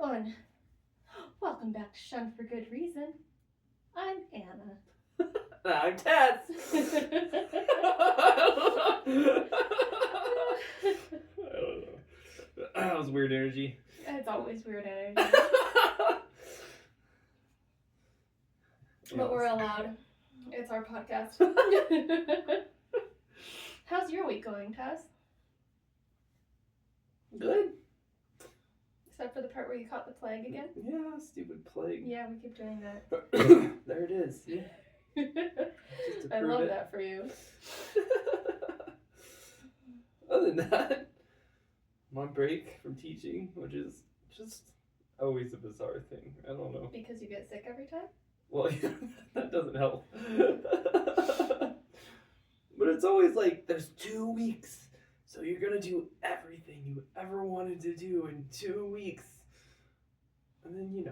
everyone! Welcome back to Shun for Good Reason. I'm Anna. I'm Tess. I don't know. That was weird energy. It's always weird energy. But we're allowed. It's our podcast. How's your week going, Tess? Good. Except for the part where you caught the plague again? Yeah, stupid plague. Yeah, we keep doing that. There it is. Yeah. I love that for you. Other than that, I'm on break from teaching, which is just always a bizarre thing. I don't know. Because you get sick every time? Well, yeah, that doesn't help. But it's always like, there's 2 weeks, so you're going to do everything you ever wanted to do in 2 weeks. And then,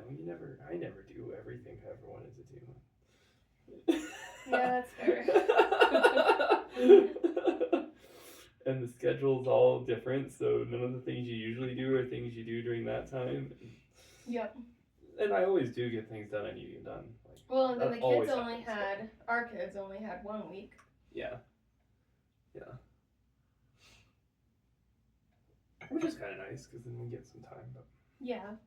I never do everything I ever wanted to do. Yeah, that's fair. And the schedule's all different, so none of the things you usually do are things you do during that time. Yep. And I always do get things done I need to get done. Well, and then our kids only had 1 week. Yeah. Which is kind of nice, because then we get some time. But yeah.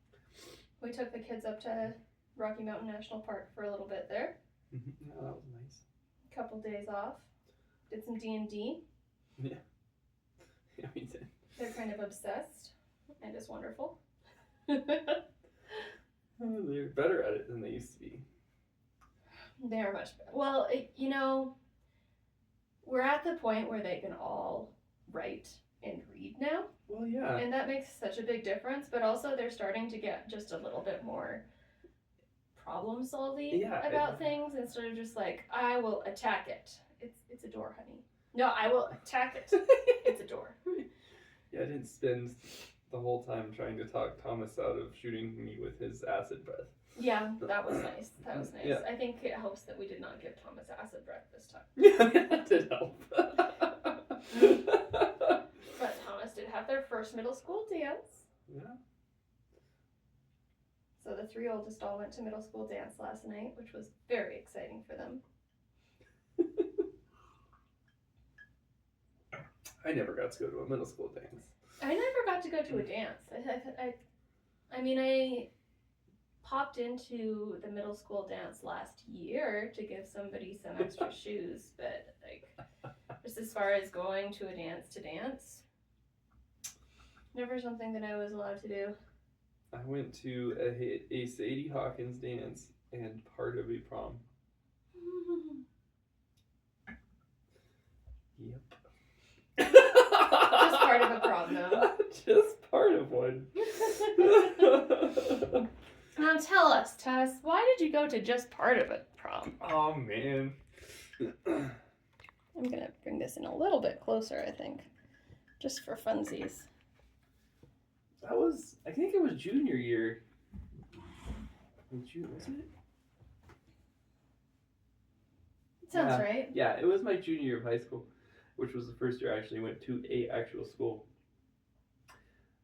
We took the kids up to Rocky Mountain National Park for a little bit there. Yeah, that was nice. A couple days off. Did some D&D. Yeah. Yeah, we did. They're kind of obsessed, and it's wonderful. They're better at it than they used to be. They're much better. Well, we're at the point where they can all write and read now. Well, yeah. And that makes such a big difference, but also they're starting to get just a little bit more problem solving about things instead of just like, I will attack it. It's a door, honey. No, I will attack it. It's a door. Yeah, I didn't spend the whole time trying to talk Thomas out of shooting me with his acid breath. Yeah, that was nice. That was nice. Yeah. I think it helps that we did not give Thomas acid breath this time. Yeah, that did help. But Thomas did have their first middle school dance. Yeah. So the 3 oldest all went to middle school dance last night, which was very exciting for them. I never got to go to a middle school dance. I never got to go to a dance. I popped into the middle school dance last year to give somebody some extra shoes, but just as far as going to a dance, never something that I was allowed to do. I went to a Sadie Hawkins dance and part of a prom. Yep. Just part of a prom, though. Just part of one. Now tell us, Tess, why did you go to just part of a prom? Oh, man. I'm going to bring this in a little bit closer, I think, just for funsies. I think it was junior year. Was it? Sounds right. Yeah, it was my junior year of high school, which was the first year I actually went to a actual school.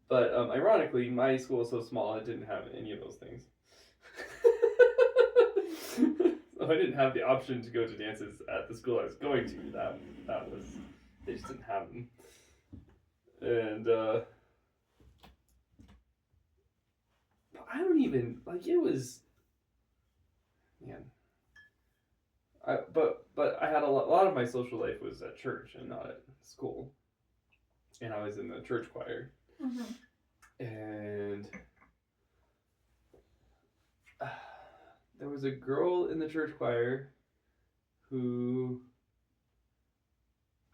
But ironically, my school was so small, it didn't have any of those things. So I didn't have the option to go to dances at the school I was going to. They just didn't have them. And I don't even, it was, man. But I had a lot of my social life was at church and not at school. And I was in the church choir. Mm-hmm. And there was a girl in the church choir who,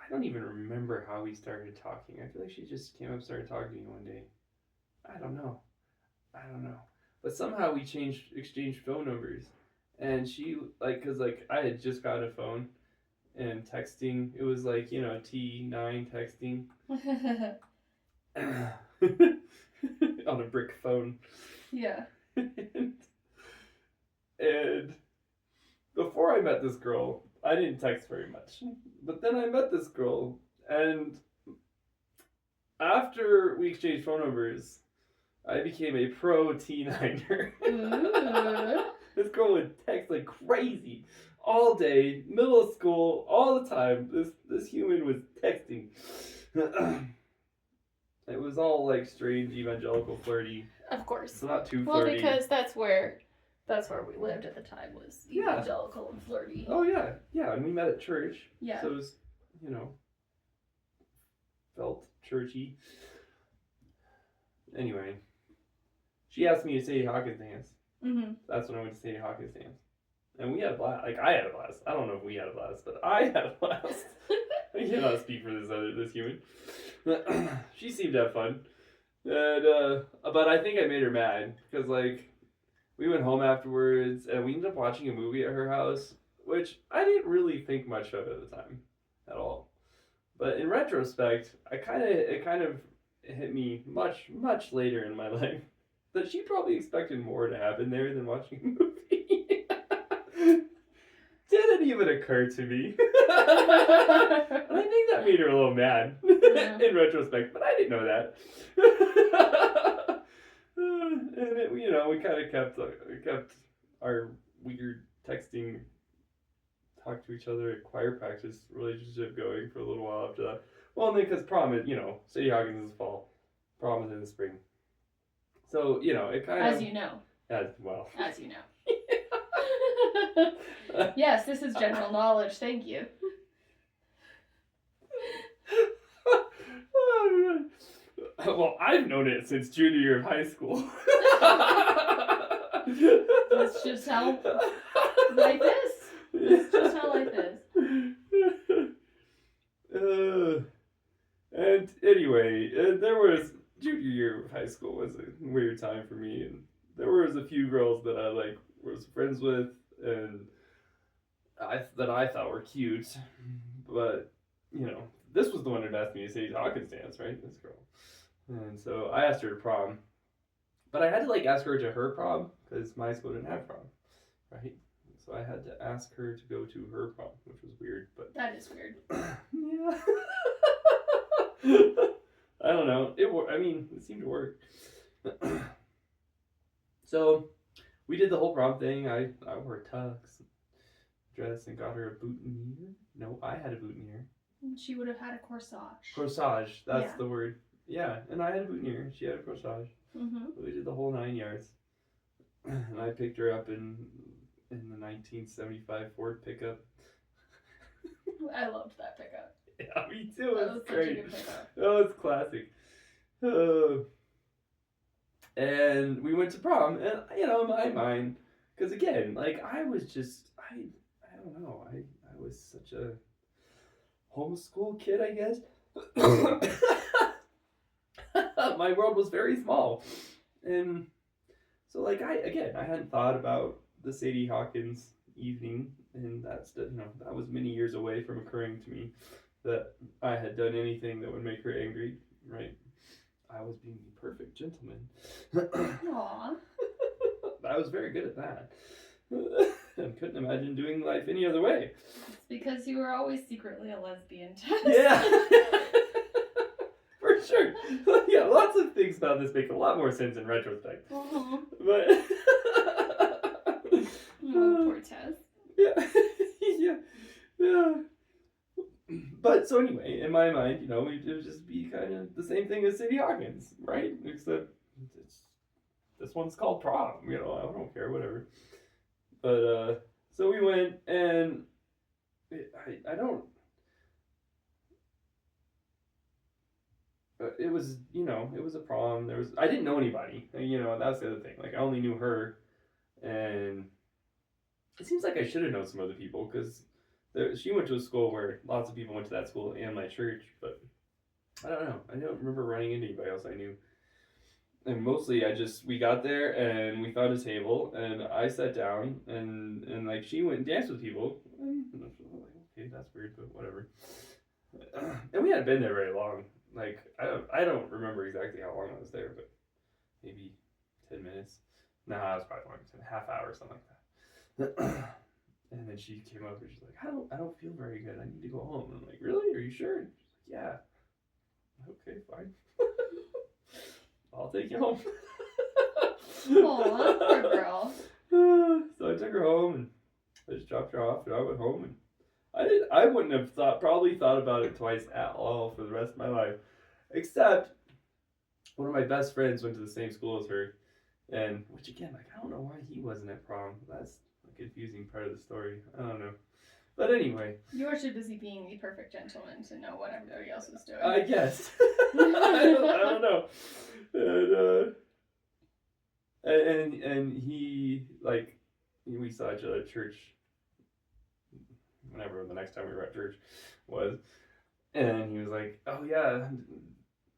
I don't even remember how we started talking. I feel like she just came up and started talking to me one day. I don't know. But somehow we exchanged phone numbers. And she, because I had just got a phone and texting. It was T9 texting. On a brick phone. Yeah. And before I met this girl, I didn't text very much. But then I met this girl, and after we exchanged phone numbers, I became a pro T9er. Ooh. This girl would text like crazy all day, middle of school, all the time. This human was texting. It was all like strange evangelical flirty. Of course. It's not too Well, flirty. because that's where we lived at the time, was evangelical and flirty. Oh yeah, yeah, and we met at church. Yeah. So it was, felt churchy. Anyway, she asked me to Sadie Hawkins dance. Mm-hmm. That's when I went to Sadie Hawkins dance. And we had a blast. Like, I had a blast. I don't know if we had a blast, but I had a blast. I cannot speak for this human. She seemed to have fun. And, but I think I made her mad. Because, like, we went home afterwards, and we ended up watching a movie at her house, which I didn't really think much of at the time. At all. But in retrospect, it kind of hit me much, much later in my life that she probably expected more to happen there than watching a movie. Didn't even occur to me. And I think that made her a little mad in retrospect, but I didn't know that. And it, we kind of kept our weird texting, talk to each other at choir practice relationship going for a little while after that. Well, and then because prom is, Sadie Hawkins is fall, prom is in the spring. So, it kind of... As you know. As well. As you know. Yes, this is general knowledge. Thank you. Well, I've known it since junior year of high school. That's just how life is. That's just how life is. And anyway, there was junior year of high school was a weird time for me, and there was a few girls that I was friends with, and that I thought were cute, but this was the one who asked me to say Hawkins dance, right? This girl, and so I asked her to prom, but I had to ask her to her prom because my school didn't have prom, right? So I had to ask her to go to her prom, which was weird, but that is weird. Yeah. I don't know. It seemed to work. So we did the whole prom thing. I wore a tux dress and got her a boutonniere. No, I had a boutonniere. She would have had a corsage. Corsage, that's the word. Yeah, and I had a boutonniere. She had a corsage. Mm-hmm. We did the whole 9 yards. And I picked her up in the 1975 Ford pickup. I loved that pickup. Yeah, me too. It was great. Such a good pickup. Oh, it's classic. And we went to prom, and in my mind, because again, I was just, I don't know, I was such a homeschool kid, I guess. My world was very small, and so I hadn't thought about the Sadie Hawkins evening, and that was many years away from occurring to me that I had done anything that would make her angry, right? I was being the perfect gentleman. Aww. I was very good at that. And couldn't imagine doing life any other way. It's because you were always secretly a lesbian, Tess. Yeah. For sure. Yeah, lots of things about this make a lot more sense in retrospect. Uh-huh. But... Oh, poor Tess. Yeah. Yeah. But so anyway, in my mind, it would just be kind of the same thing as Sadie Hawkins, right? Except this one's called prom, I don't care, whatever. But so we went, and I don't. It was it was a prom. I didn't know anybody. That's the other thing. I only knew her, and it seems like I should have known some other people because. She went to a school where lots of people went to that school and my church, but I don't know. I don't remember running into anybody else I knew. And mostly we got there and we found a table and I sat down and she went and danced with people. And I was like, okay, that's weird, but whatever. And we hadn't been there very long. I don't remember exactly how long I was there, but maybe 10 minutes. No, I was probably longer, a half hour or something like that. And then she came up and she's like, I don't feel very good. I need to go home. And I'm like, really? Are you sure? And she's like, yeah. Okay, fine. I'll take you home. Aw, poor girl. So I took her home and I just dropped her off and I went home and I wouldn't have probably thought about it twice at all for the rest of my life. Except one of my best friends went to the same school as her, and which again, like, I don't know why he wasn't at prom. That's a confusing part of the story. I don't know. But anyway. You were too busy being the perfect gentleman to know what everybody else was doing. I guess. I don't know. And he, like, we saw each other at church whenever the next time we were at church was, and he was like, "Oh yeah,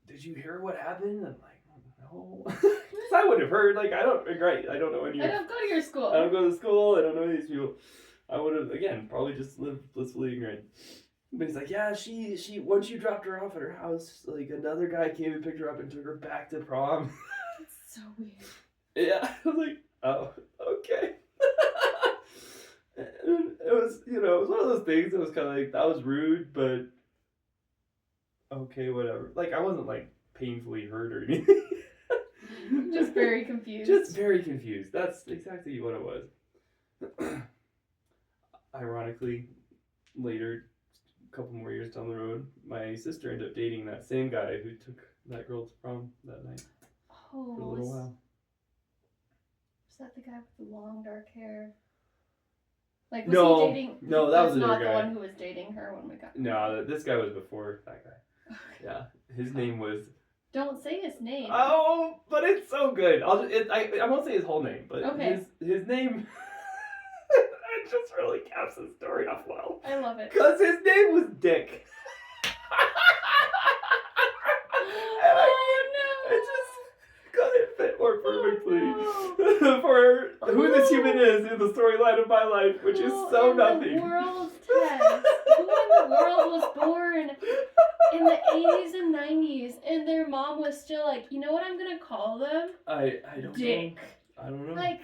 did you hear what happened?" I'm like, "No," because I would have heard. Like, I don't know any. I don't go to your school. I don't go to school. I don't know these people. I would have, again, probably just lived blissfully ignorant. But he's like, "Yeah, she once you dropped her off at her house, like another guy came and picked her up and took her back to prom." That's so weird. Yeah, I was like, "Oh, okay." And it was one of those things that was kind of like, that was rude, but okay, whatever. Like, I wasn't like painfully hurt or anything. Just very confused. Just very confused. That's exactly what it was. Ironically, later, a couple more years down the road, my sister ended up dating that same guy who took that girl to prom that night for a little while. Was that the guy with the long dark hair? Like, No, he dating? no, that was another not guy. the one who was dating her when we got. No, this guy was before that guy. Yeah, his name was. Don't say his name. Oh, but it's so good. I won't say his whole name, but okay. his name. It just really caps the story off well. I love it. Because his name was Dick. It fit more perfectly for who this human is in the storyline of my life, which is so nothing. The world, Tess? Who in the world was born in the 80s and 90s and their mom was still like, you know what I'm gonna call them? I don't Dick. know. I don't know. Like,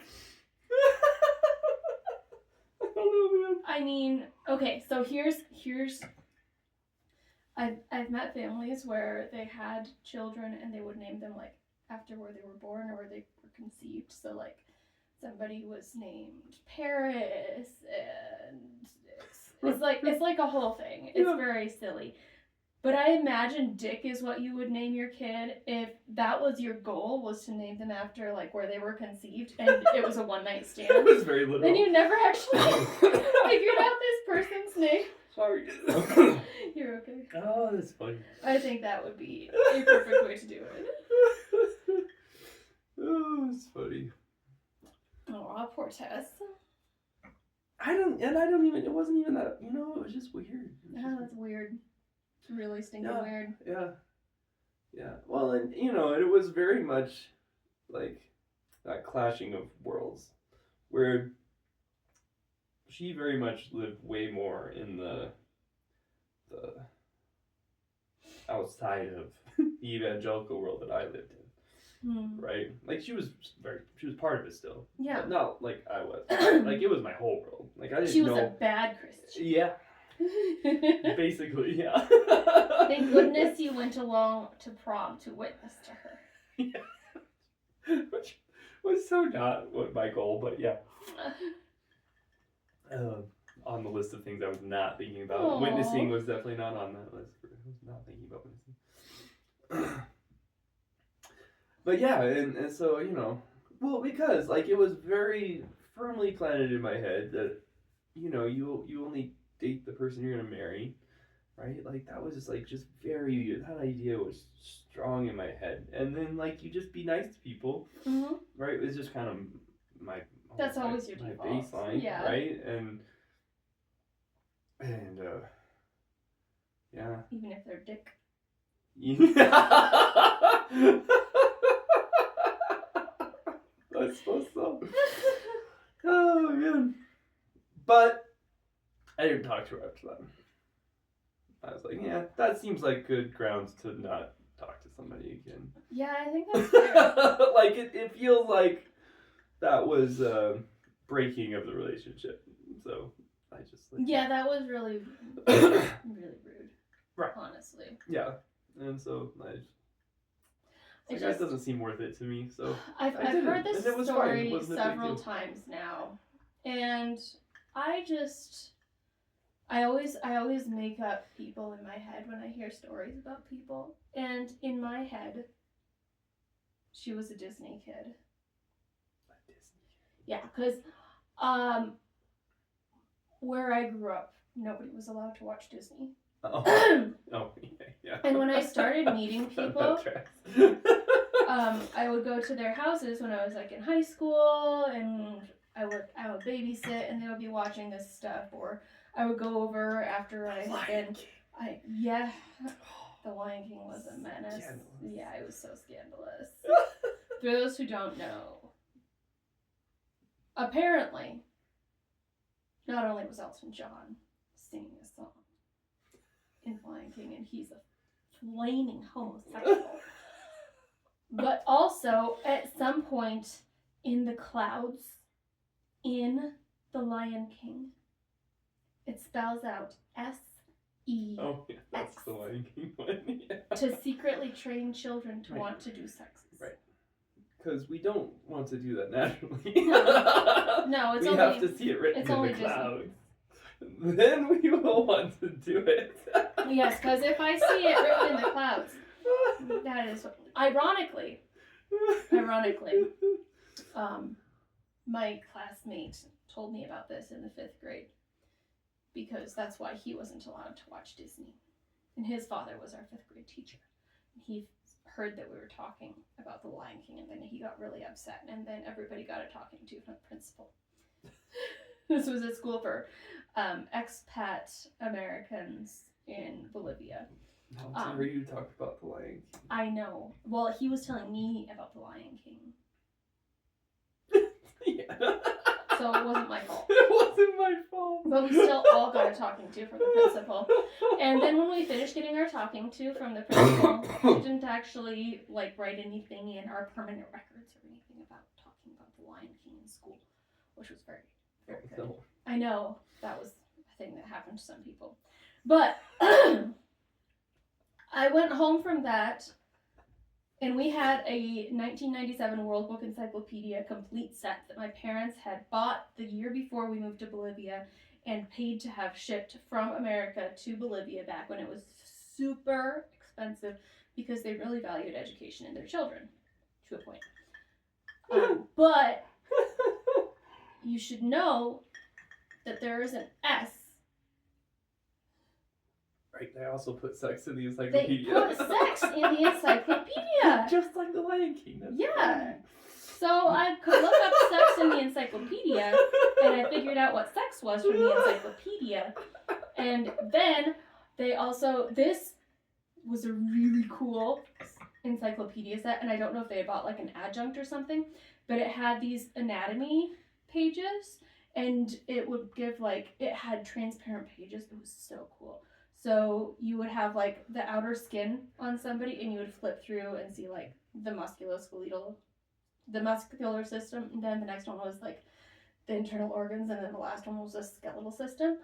I don't know, man. I mean, okay, so here's I've met families where they had children and they would name them like after where they were born or where they were conceived. So like somebody was named Paris and it's like a whole thing. It's very silly. But I imagine Dick is what you would name your kid if that was your goal, was to name them after like where they were conceived and it was a one-night stand. It was very literal. Then you never actually figured out this person's name. Sorry. You're okay. Oh, that's funny. I think that would be a perfect way to do it. Oh, it's funny. Oh, poor Tess. It wasn't even that, it was just weird. That's weird. Really stinking weird. Yeah. Well, and, it was very much like that clashing of worlds where she very much lived way more in the outside of the evangelical world that I lived in, right? Like, she was part of it still. Yeah. But not like I was. Like, it was my whole world. Like, I didn't know. She was a bad Christian. Yeah. Basically, yeah. Thank goodness you went along to prom to witness to her. Yeah. Which was so not what my goal, but yeah. On the list of things I was not thinking about. Aww. Witnessing was definitely not on that list. I was not thinking about witnessing. But yeah, and so, well, because, like, it was very firmly planted in my head that, you only date the person you're going to marry, right? Like, that was that idea was strong in my head. And then, like, you just be nice to people, right? It was just kind of That's always your my default. baseline, Yeah. right? And yeah. Even if they're dick. I suppose so. Oh, man. But I didn't talk to her after that. I was like, yeah, that seems like good grounds to not talk to somebody again. Yeah, I think that's fair. Like, it feels like that was breaking of the relationship. So I just yeah, that was really really rude. Right. Honestly. Yeah. And so I Like, that doesn't seem worth it to me, so I've didn't, heard this and it was fine. It story wasn't a big several deal. times now, and I always make up people in my head when I hear stories about people, and in my head, she was a Disney kid. A Disney kid? Yeah, because where I grew up, nobody was allowed to watch Disney. Oh, oh yeah. And when I started meeting people, I would go to their houses when I was like in high school, and I would babysit, and they would be watching this stuff, or I would go over after I had been. The Lion King was a menace. Scandalous. Yeah, it was so scandalous. For those who don't know, apparently, not only was Elton John singing a song in Lion King, and he's a flaming homosexual, but also at some point in the clouds in The Lion King, it spells out S-E-X. Oh, yeah, that's the Lion King one. Yeah. To secretly train children to want to do sex. Right. Because we don't want to do that naturally. No, it's we only... have to see it written in the clouds. Then we will want to do it. Yes, because if I see it written in the clouds, that is... Ironically, my classmate told me about this in the 5th grade, because that's why he wasn't allowed to watch Disney. And his father was our 5th grade teacher. He heard that we were talking about The Lion King, and then he got really upset, and then everybody got a talking to from the principal. This was a school for expat Americans in Bolivia. How dare you talk about The Lion King? I know. Well, he was telling me about The Lion King. Yeah. So it wasn't my fault. It wasn't my fault. But we still all got a talking to from the principal. And then when we finished getting our talking to from the principal, she didn't actually write anything in our permanent records or anything about talking about The Lion King in school, which was very, very good. No. I know that was a thing that happened to some people. But I went home from that, and we had a 1997 World Book Encyclopedia complete set that my parents had bought the year before we moved to Bolivia and paid to have shipped from America to Bolivia back when it was super expensive, because they really valued education in their children, to a point. But you should know that there is an S. Right, they also put sex in the encyclopedia. They put sex in the encyclopedia. Just like The Lion King. Yeah. So I could look up sex in the encyclopedia, and I figured out what sex was from the encyclopedia. And then they also, this was a really cool encyclopedia set, and I don't know if they bought an adjunct or something, but it had these anatomy pages, and it would give it had transparent pages. It was so cool. So you would have the outer skin on somebody, and you would flip through and see the musculoskeletal, the muscular system, and then the next one was the internal organs, and then the last one was the skeletal system.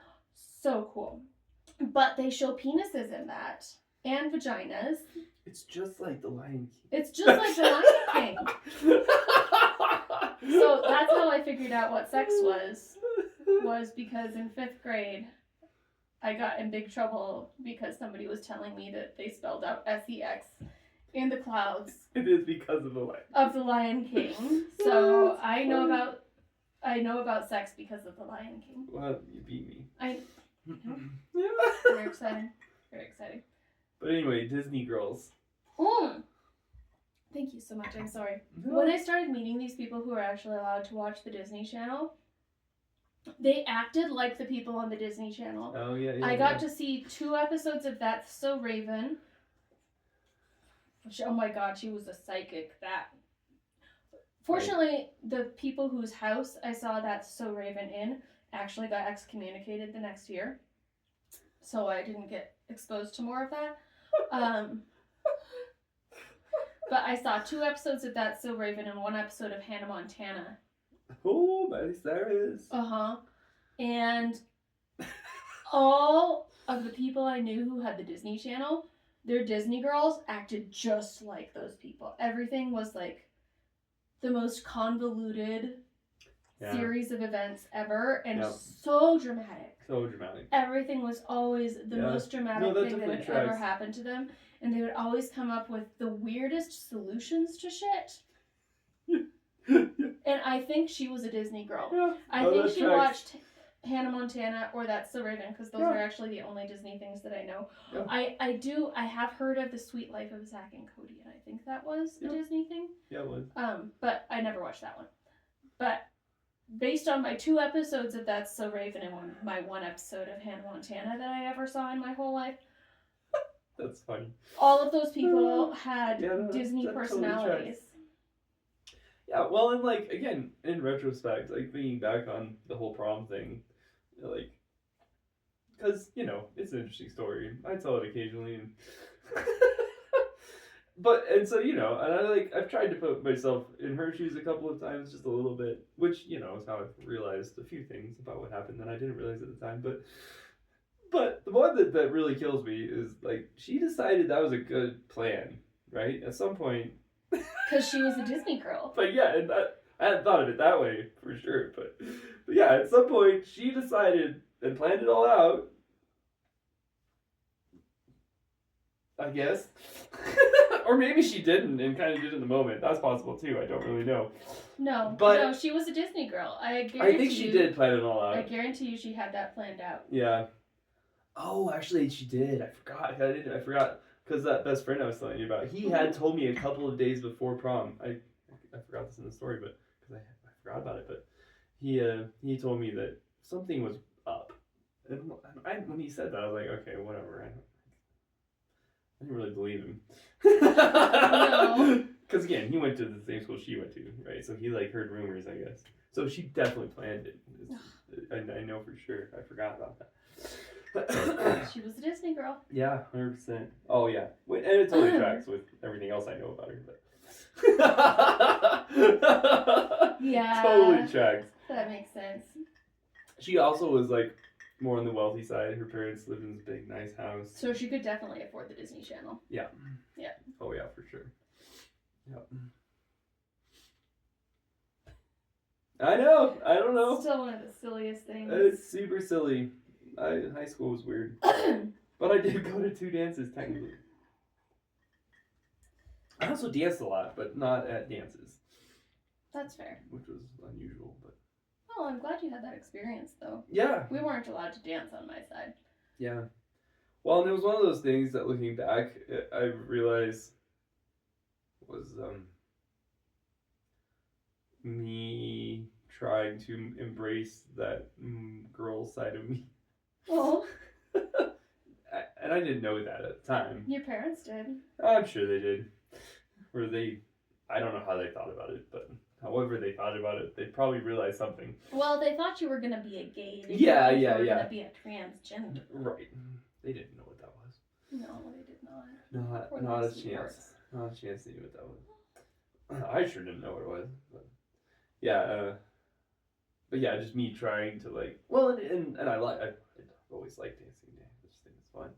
So cool. But they show penises in that, and vaginas. It's just like The Lion King. It's just like The Lion King. So that's how I figured out what sex was because in 5th grade, I got in big trouble because somebody was telling me that they spelled out S-E-X in the clouds. It is because of The Lion King. So I know about sex because of The Lion King. Well, you beat me. Very exciting. Very exciting. But anyway, Disney girls. Thank you so much. I'm sorry. No. When I started meeting these people who are actually allowed to watch the Disney Channel, they acted like the people on the Disney Channel. Oh, yeah. I got to see 2 episodes of That's So Raven. Which, oh my god, she was a psychic. Fortunately, the people whose house I saw That's So Raven in actually got excommunicated the next year. So I didn't get exposed to more of that. But I saw 2 episodes of That's So Raven and 1 episode of Hannah Montana. Oh, Miley Cyrus. And all of the people I knew who had the Disney Channel their Disney girls acted just like those people. Everything was like the most convoluted series of events ever, and so dramatic. So dramatic. Everything was always the most dramatic thing that had ever happened to them, and they would always come up with the weirdest solutions to shit. And I think she was a Disney girl. Yeah. I think she watched Hannah Montana or That's So Raven, because those are actually the only Disney things that I know. Yeah. I have heard of The Sweet Life of Zack and Cody, and I think that was a Disney thing. Yeah, it was. But I never watched that one. But based on my 2 episodes of That's So Raven and my 1 episode of Hannah Montana that I ever saw in my whole life. That's funny. All of those people had Disney personalities. Totally. Yeah, well, and like, again, in retrospect, like, thinking back on the whole prom thing, like, because, you know, it's an interesting story. I tell it occasionally, and and so, you know, and I've tried to put myself in her shoes a couple of times, just a little bit, which, you know, is how I've realized a few things about what happened that I didn't realize at the time, but the one that really kills me is, like, she decided that was a good plan, right? At some point. Because she was a Disney girl. But yeah, and I hadn't thought of it that way, for sure, but yeah, at some point, she decided and planned it all out, I guess. Or maybe she didn't and kind of did it in the moment. That's possible too. I don't really know. No, she was a Disney girl. I think she did plan it all out. I guarantee you she had that planned out. Yeah. Oh, actually, she did. I forgot. I forgot. Because that best friend I was telling you about, he had told me a couple of days before prom. I forgot this in the story, but because I forgot about it. But he told me that something was up, and when he said that, I was like, okay, whatever. I didn't really believe him. No. Because again, he went to the same school she went to, right? So he like heard rumors, I guess. So she definitely planned it. I know for sure. I forgot about that. She was a Disney girl. Yeah, 100%. Oh yeah, and it totally tracks with everything else I know about her. But yeah, totally tracks. That makes sense. She also was like more on the wealthy side. Her parents lived in this big, nice house, so she could definitely afford the Disney Channel. Yeah. Yeah. Oh yeah, for sure. Yep. I know. I don't know. Still one of the silliest things. It's super silly. High school was weird. But I did go to 2 dances, technically. I also danced a lot, but not at dances. That's fair. Which was unusual, but... Oh, I'm glad you had that experience, though. Yeah. We weren't allowed to dance on my side. Yeah. Well, and it was one of those things that, looking back, I realized was me trying to embrace that girl side of me. Oh. And I didn't know that at the time. Your parents did. I'm sure they did. Or I don't know how they thought about it, but however they thought about it, they probably realized something. Well, they thought you were going to be a gay. Yeah. You were going to be a transgender. Right. They didn't know what that was. No, they did not. Not a chance. Not a chance they knew what that was. I sure didn't know what it was. But yeah, but yeah, just me trying to like, well, and I always liked dancing. Yeah, I just think it's fun.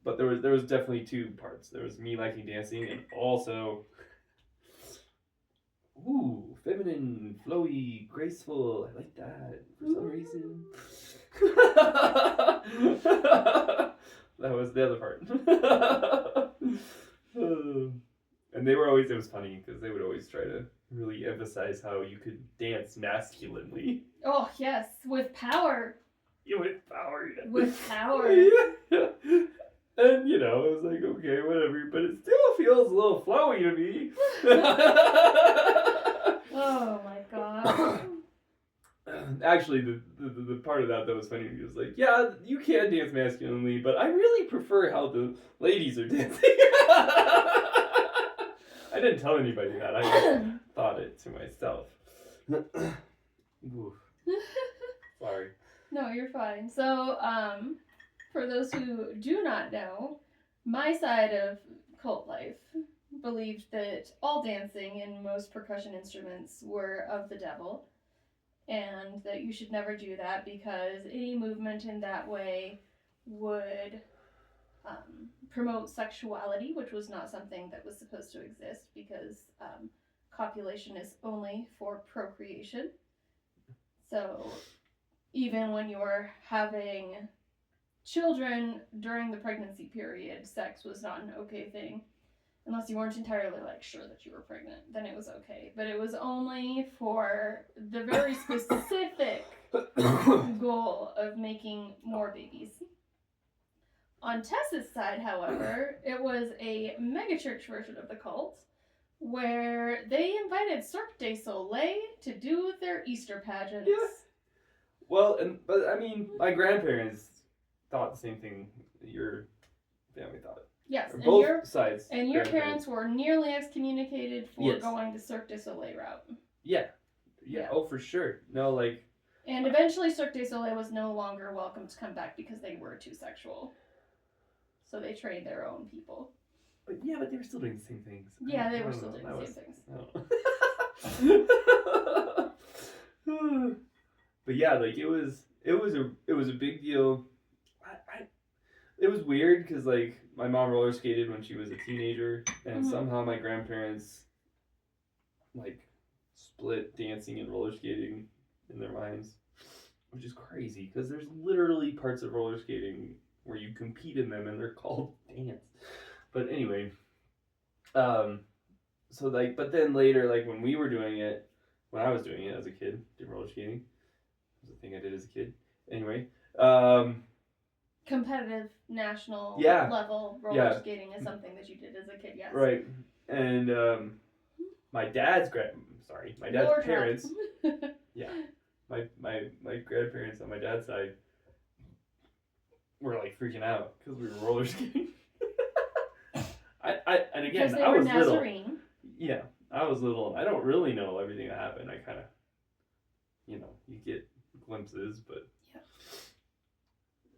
But there was definitely 2 parts. There was me liking dancing, and also, feminine, flowy, graceful. I like that for some reason. That was the other part. And they were always, it was funny because they would always try to really emphasize how you could dance masculinely. Oh, yes, with power. Yeah, with power. Yeah. With power. Yeah. And, you know, I was like, okay, whatever, but it still feels a little flowy to me. Oh, my God. Actually, the part of that was funny was like, yeah, you can dance masculinely, but I really prefer how the ladies are dancing. I didn't tell anybody that. I just thought it to myself. Oof. Sorry. No, you're fine. So, for those who do not know, my side of cult life believed that all dancing and most percussion instruments were of the devil, and that you should never do that because any movement in that way would promote sexuality, which was not something that was supposed to exist because copulation is only for procreation. So even when you're having children during the pregnancy period, sex was not an okay thing. Unless you weren't entirely sure that you were pregnant, then it was okay. But it was only for the very specific goal of making more babies. On Tess's side, however, it was a megachurch version of the cult where they invited Cirque du Soleil to do their Easter pageants. Yeah. Well, but I mean, my grandparents thought the same thing that your family thought. Yes, and both sides. And your parents were nearly excommunicated for yes. going the Cirque du Soleil route. Yeah. Oh, for sure. No, And eventually Cirque du Soleil was no longer welcome to come back because they were too sexual. So they trained their own people. But they were still doing the same things. Yeah, they were still doing the same things. But yeah, it was a big deal. It was weird because my mom roller skated when she was a teenager, and somehow my grandparents split dancing and roller skating in their minds, which is crazy because there's literally parts of roller skating where you compete in them and they're called dance. But anyway, so but then later, when we were doing it, when I was doing it as a kid, did roller skating. It was a thing I did as a kid. Anyway, competitive national level roller skating is something that you did as a kid, yes. Right. And my dad's parents my grandparents on my dad's side were freaking out because we were roller skating. And again, I was Nazarene. Little. Yeah, I was little and I don't really know everything that happened. I kind of you get glimpses, but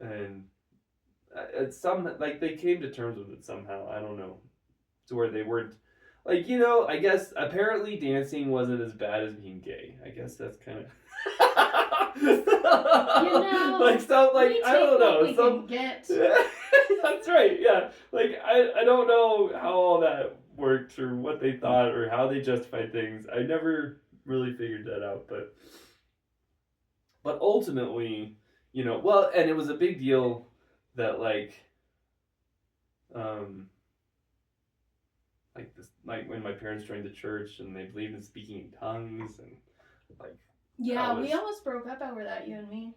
and they came to terms with it somehow. I don't know, to where they weren't I guess apparently dancing wasn't as bad as being gay. I guess that's kind of I don't know. That's right. Yeah, I don't know how all that worked or what they thought or how they justified things. I never really figured that out, but ultimately, and it was a big deal that when my parents joined the church and they believed in speaking in tongues and we almost broke up over that, you and me.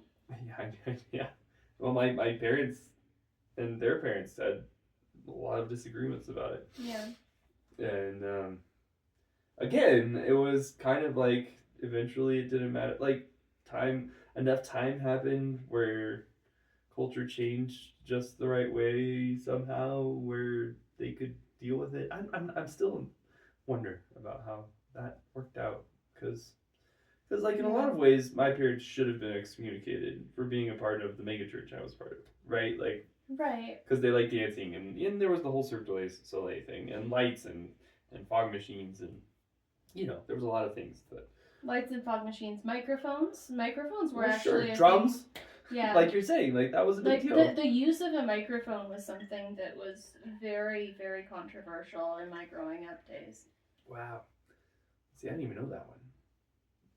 Yeah. Well, my parents and their parents had a lot of disagreements about it. Yeah. And again, it was kind of eventually it didn't matter. Enough time happened where culture changed just the right way somehow, where they could deal with it. I'm still wonder about how that worked out because in a lot of ways my parents should have been excommunicated for being a part of the megachurch I was part of, right? Right. Because they like dancing and there was the whole Cirque du Soleil thing and lights and fog machines and there was a lot of things that lights and fog machines, microphones were actually drums. Yeah. Like you're saying, that was a big deal. The use of a microphone was something that was very, very controversial in my growing up days. Wow. See, I didn't even know that one.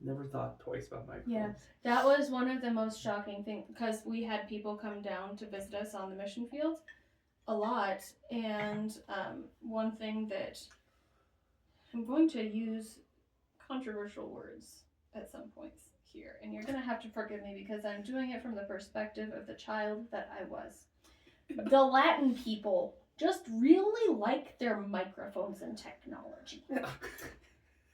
Never thought twice about microphones. Yeah, that was one of the most shocking things because we had people come down to visit us on the mission field a lot. And one thing that I'm going to use controversial words at some points here, and you're gonna have to forgive me because I'm doing it from the perspective of the child that I was. The Latin people just really like their microphones and technology.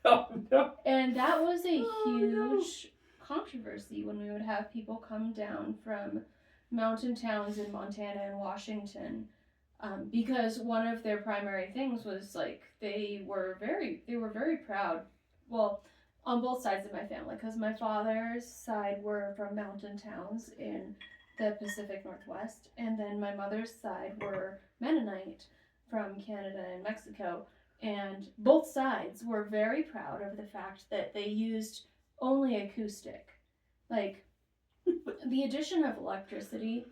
Oh no. And that was a huge controversy when we would have people come down from mountain towns in Montana and Washington, because one of their primary things was they were very proud. Well, on both sides of my family, because my father's side were from mountain towns in the Pacific Northwest, and then my mother's side were Mennonite from Canada and Mexico, and both sides were very proud of the fact that they used only acoustic. The addition of electricity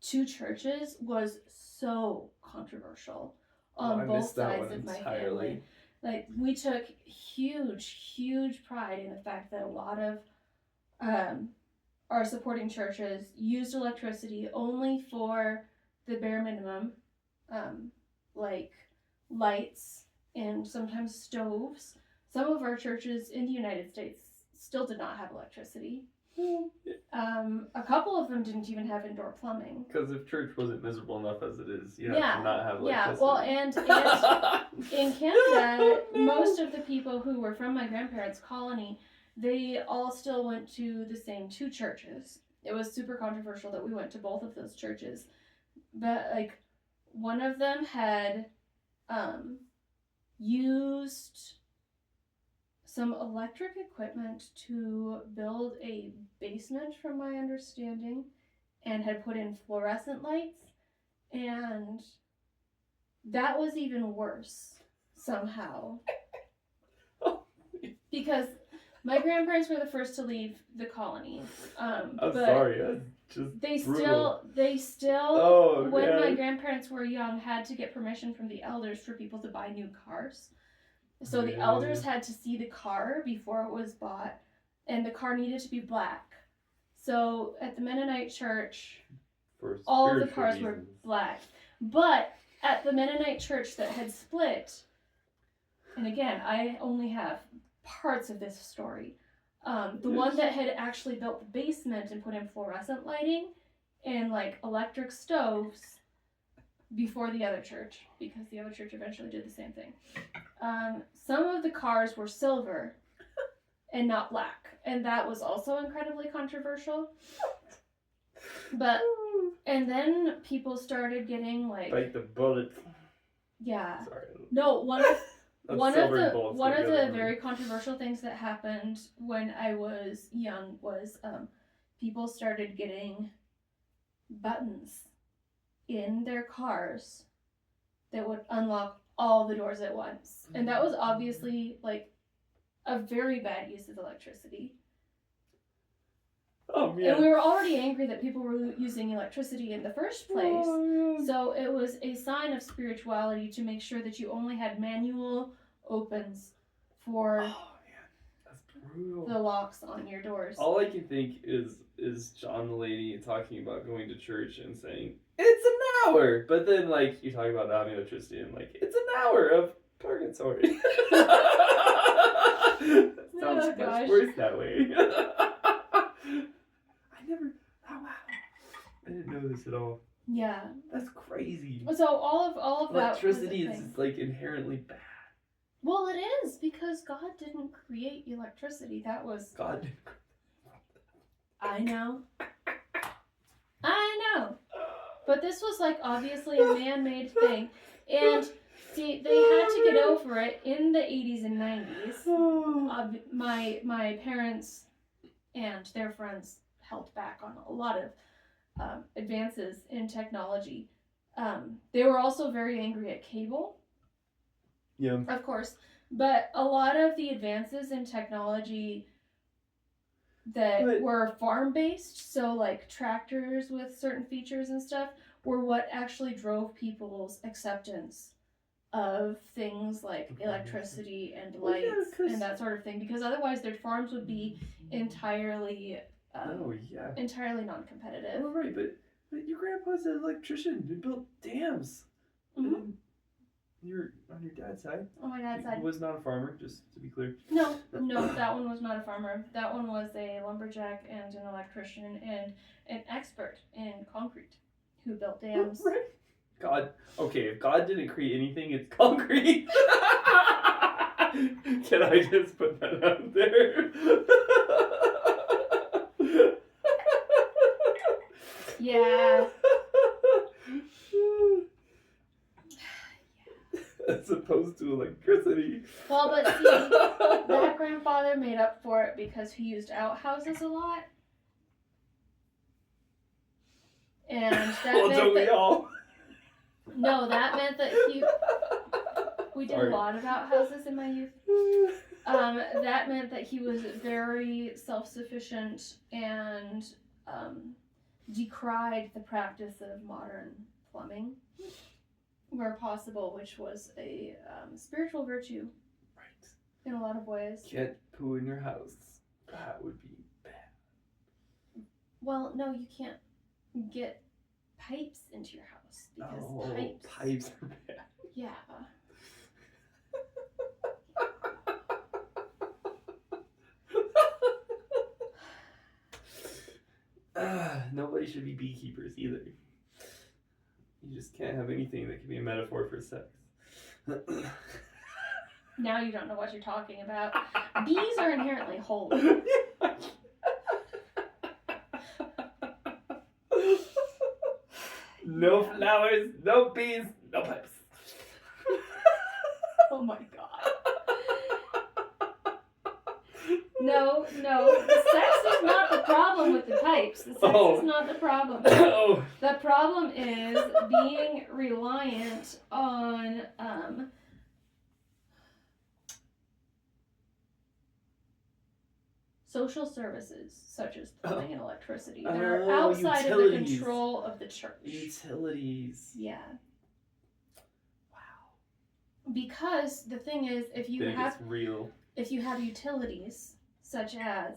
to churches was so controversial I on both missed that sides one of my entirely. family. Like, we took huge pride in the fact that a lot of our supporting churches used electricity only for the bare minimum, like lights and sometimes stoves. Some of our churches in the United States still did not have electricity. A couple of them didn't even have indoor plumbing. Because if church wasn't miserable enough as it is, you have to not have electricity. Yeah, well, and in Canada, most of the people who were from my grandparents' colony, they all still went to the same two churches. It was super controversial that we went to both of those churches. But, like, one of them had used some electric equipment to build a basement, from my understanding, and had put in fluorescent lights, and that was even worse somehow. Because my grandparents were the first to leave the colony. I'm but sorry, that's just they brutal. still when my grandparents were young, had to get permission from the elders for people to buy new cars. So the elders had to see the car before it was bought, and the car needed to be black. So at the Mennonite church, all of the cars were black. But at the Mennonite church that had split, and again, I only have parts of this story, the one that had actually built the basement and put in fluorescent lighting and like electric stoves before the other church, because the other church eventually did the same thing. Some of the cars were silver and not black, and that was also incredibly controversial. But and then people started getting like bite the bullet. Yeah. Sorry. No, one of the very very controversial things that happened when I was young was people started getting buttons in their cars that would unlock all the doors at once. And that was obviously like a very bad use of electricity. Oh, man. And we were already angry that people were using electricity in the first place. So it was a sign of spirituality to make sure that you only had manual opens for that's brutal. the locks on your doors. All I can think is John the lady talking about going to church and saying, it's an hour! But then, like, you talk about not having electricity and, like, it's an hour of purgatory. Sounds much worse that way. I didn't know this at all. Yeah. That's crazy. So all of that electricity is like inherently bad. Well, it is, because God didn't create electricity. That was God didn't. I know. But this was like obviously a man-made thing. And see, they had to get over it in the 80s and 90s. My parents and their friends held back on a lot of advances in technology. They were also very angry at cable. Yeah. Of course. But a lot of the advances in technology that were farm-based, so like tractors with certain features and stuff, were what actually drove people's acceptance of things like electricity and lights and that sort of thing, because otherwise their farms would be entirely entirely non-competitive. Oh, right, but your grandpa's an electrician who built dams. Mm-hmm. You're on your dad's side. On my dad's side. He was not a farmer, just to be clear. No, that one was not a farmer. That one was a lumberjack and an electrician and an expert in concrete who built dams. Right. God, okay, if God didn't create anything, it's concrete. Can I just put that out there? Yeah. As opposed to electricity. Well, but see, that grandfather made up for it because he used outhouses a lot. And that well, don't we all? No, that meant that we did a lot of outhouses in my youth. That meant that he was very self-sufficient and decried the practice of modern plumbing where possible, which was a spiritual virtue Right. in a lot of ways. Get poo in your house. That would be bad. Well, no, you can't get pipes into your house because pipes are bad. Yeah. Nobody should be beekeepers either. You just can't have anything that can be a metaphor for sex. Now you don't know what you're talking about. Bees are inherently holy. No flowers, no bees, no pipes. Oh my god. No, the sex is not the problem with the pipes. The sex is not the problem. The problem is being reliant on social services such as plumbing and electricity that are outside of the control of the church. Utilities. Yeah. Wow. Because the thing is, if you have utilities such as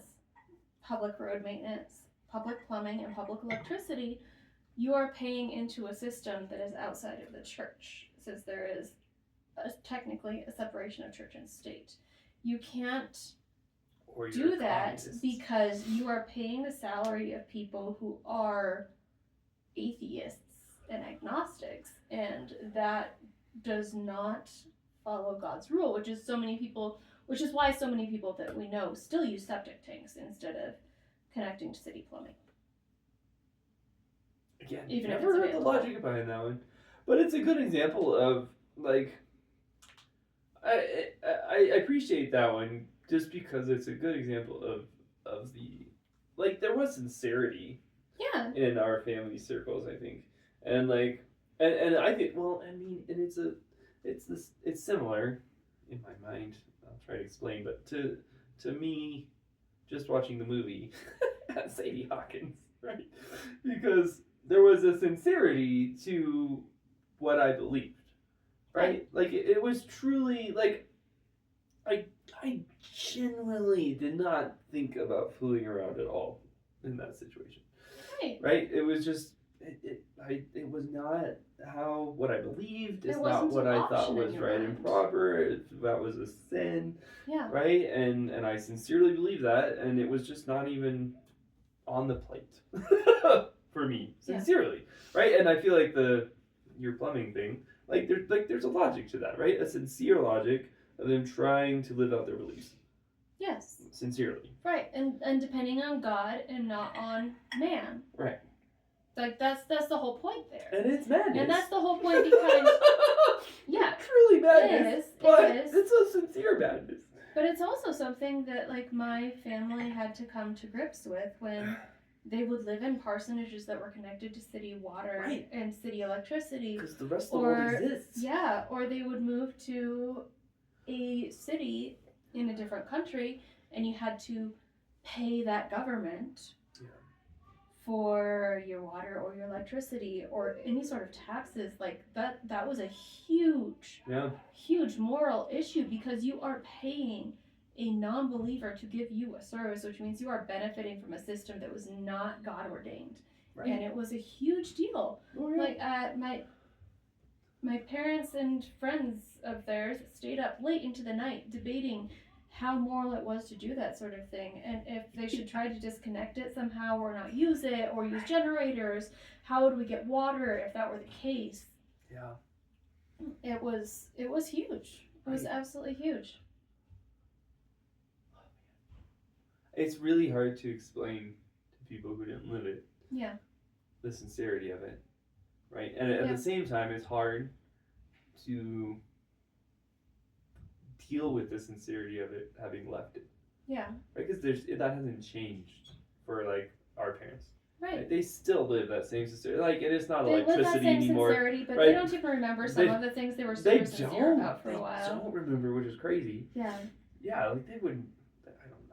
public road maintenance, public plumbing, and public electricity, you are paying into a system that is outside of the church, since there is technically a separation of church and state. You can't do that because you are paying the salary of people who are atheists and agnostics, and that does not follow God's rule, which is why so many people that we know still use septic tanks instead of connecting to city plumbing. Again, even never heard the logic behind that one, but it's a good example of I appreciate that one just because it's a good example of the there was sincerity. Yeah. In our family circles, I think, and I think it's similar in my mind. I'll try to explain, but to me, just watching the movie, Sadie Hawkins, right? Because there was a sincerity to what I believed, right? It was truly I genuinely did not think about fooling around at all in that situation. Right? It was just it was not what I believed. It's not what I thought was right and proper. That was a sin. Yeah. Right? And I sincerely believe that, and it was just not even on the plate for me, sincerely. Yeah. Right? And I feel like your plumbing thing, there's a logic to that, right? A sincere logic of them trying to live out their beliefs. Yes. Sincerely. Right, and depending on God and not on man. Right. That's the whole point there. And it's madness. And that's the whole point behind. Yeah. Truly madness. It is. It's a sincere madness. But it's also something that my family had to come to grips with when they would live in parsonages that were connected to city water and city electricity. Because the rest of the world exists. Yeah, or they would move to a city in a different country, and you had to pay that government for your water or your electricity or any sort of taxes. That was a huge moral issue, because you are paying a non-believer to give you a service, which means you are benefiting from a system that was not God ordained. Right. And it was a huge deal. Oh, yeah. My parents and friends of theirs stayed up late into the night debating how moral it was to do that sort of thing, and if they should try to disconnect it somehow or not use it or use generators. How would we get water if that were the case? Yeah. It was huge. It was absolutely huge. It's really hard to explain to people who didn't live it. Yeah. The sincerity of it, right? And at the same time, it's hard to deal with the sincerity of it having left it. Yeah. Right? Because that hasn't changed for our parents. Right. They still live that same sincerity. It is not electricity anymore. They live that same sincerity, but they don't even remember some of the things they were super sincere about for a while. They don't remember, which is crazy. Yeah. Yeah, they wouldn't.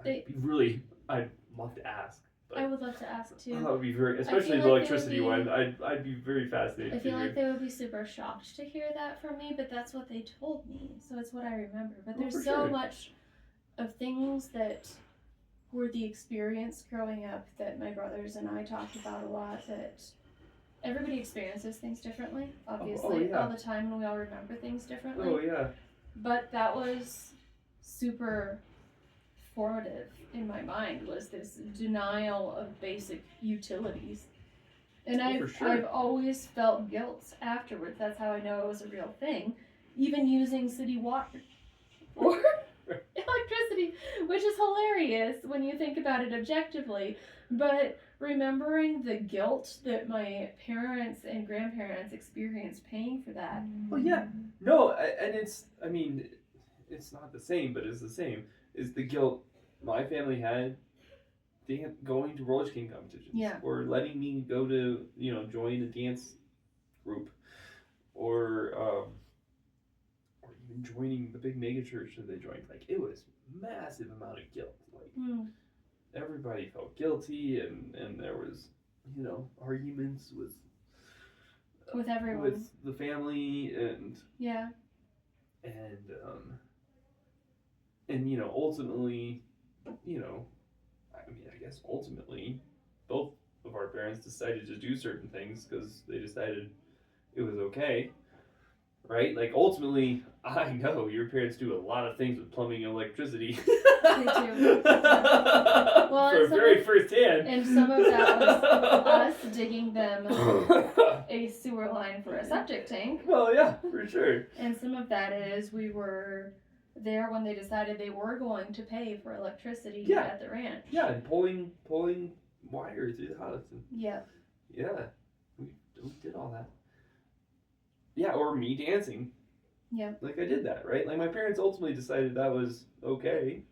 I'd love to ask. But I would love to ask too. that would be very, especially the like electricity one. I'd be very fascinated. I feel to like hear. they would be super shocked to hear that from me, but that's what they told me, so it's what I remember. But there's for so sure. much of things that were the experience growing up that my brothers and I talked about a lot, that everybody experiences things differently, obviously, yeah. all the time, and we all remember things differently. Oh yeah. But that was super formative in my mind, was this denial of basic utilities. And for sure. I've always felt guilt afterwards. That's how I know it was a real thing. Even using city water or electricity, which is hilarious when you think about it objectively. But remembering the guilt that my parents and grandparents experienced paying for that. Oh yeah. No, and I mean, it's not the same, but it's the same. Is the guilt my family had going to roller skating competitions, or letting me go to join a dance group, or even joining the big mega church that they joined. Like, it was massive amount of guilt. Like everybody felt guilty, and there was arguments with everyone, with the family, and ultimately, I guess ultimately, both of our parents decided to do certain things because they decided it was okay, right? Like, ultimately, I know your parents do a lot of things with plumbing and electricity. They do. Well, for very first hand. And some of that was us digging them a sewer line for a septic tank. Well, yeah, for sure. And some of that is we were there when they decided they were going to pay for electricity at the ranch. Yeah, and pulling wire through the house. And, yeah, we did all that. Yeah, or me dancing. Yeah. Like, I did that, right? Like, my parents ultimately decided that was okay.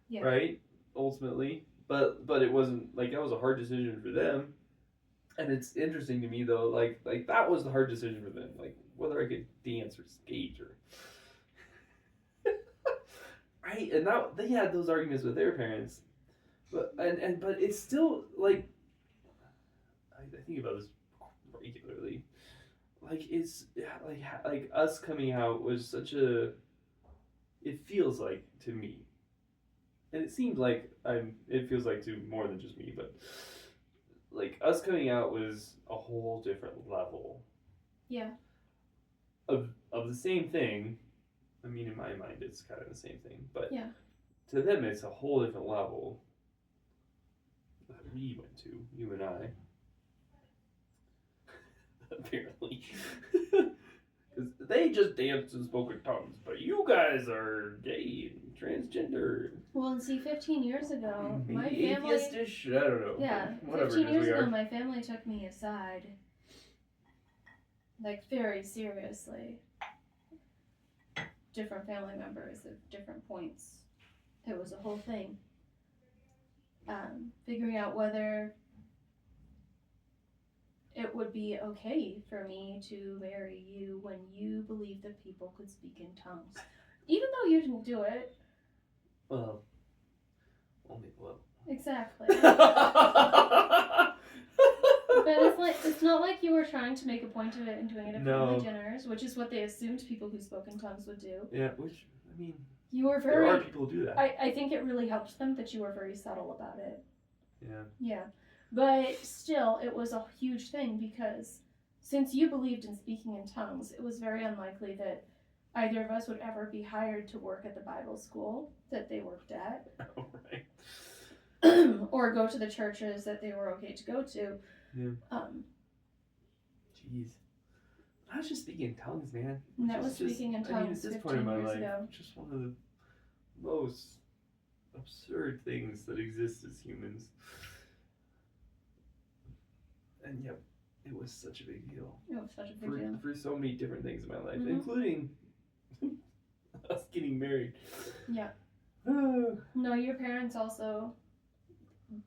Yeah. Right? Ultimately. But it wasn't, like, that was a hard decision for them. And it's interesting to me, though, like that was the hard decision for them. Like, whether I could dance or skate or... Right? And that, they had those arguments with their parents. But it's still, like... I think about this regularly. Like, it's like us coming out was such a, it feels like to me, and it seems like it feels like to more than just me, but like us coming out was a whole different level. Yeah. Of the same thing. I mean, in my mind, it's kind of the same thing, but to them, it's a whole different level that we went to, you and I. Apparently. Because they just danced and spoke in tongues, but you guys are gay and transgender. Well, and see, 15 years ago, my family... atheistish? I don't know. Yeah, 15 years ago, my family took me aside. Like, very seriously. Different family members at different points. It was a whole thing. Figuring out whether... it would be okay for me to marry you when you believe that people could speak in tongues. Even though you didn't do it. Well, only a little. Exactly. But it's not like you were trying to make a point of it and doing it at family dinners, which is what they assumed people who spoke in tongues would do. Yeah, which, I mean, you were very... there are people who do that. I think it really helped them that you were very subtle about it. Yeah. Yeah. But still, it was a huge thing because since you believed in speaking in tongues, it was very unlikely that either of us would ever be hired to work at the Bible school that they worked at. Oh, right. Or go to the churches that they were okay to go to. Yeah. Jeez. I was just speaking in tongues, man. And that was speaking in tongues 15 years ago. Just one of the most absurd things that exist as humans. And yep, it was such a big deal. It was such a big deal. For so many different things in my life, including us getting married. Yeah. No, your parents also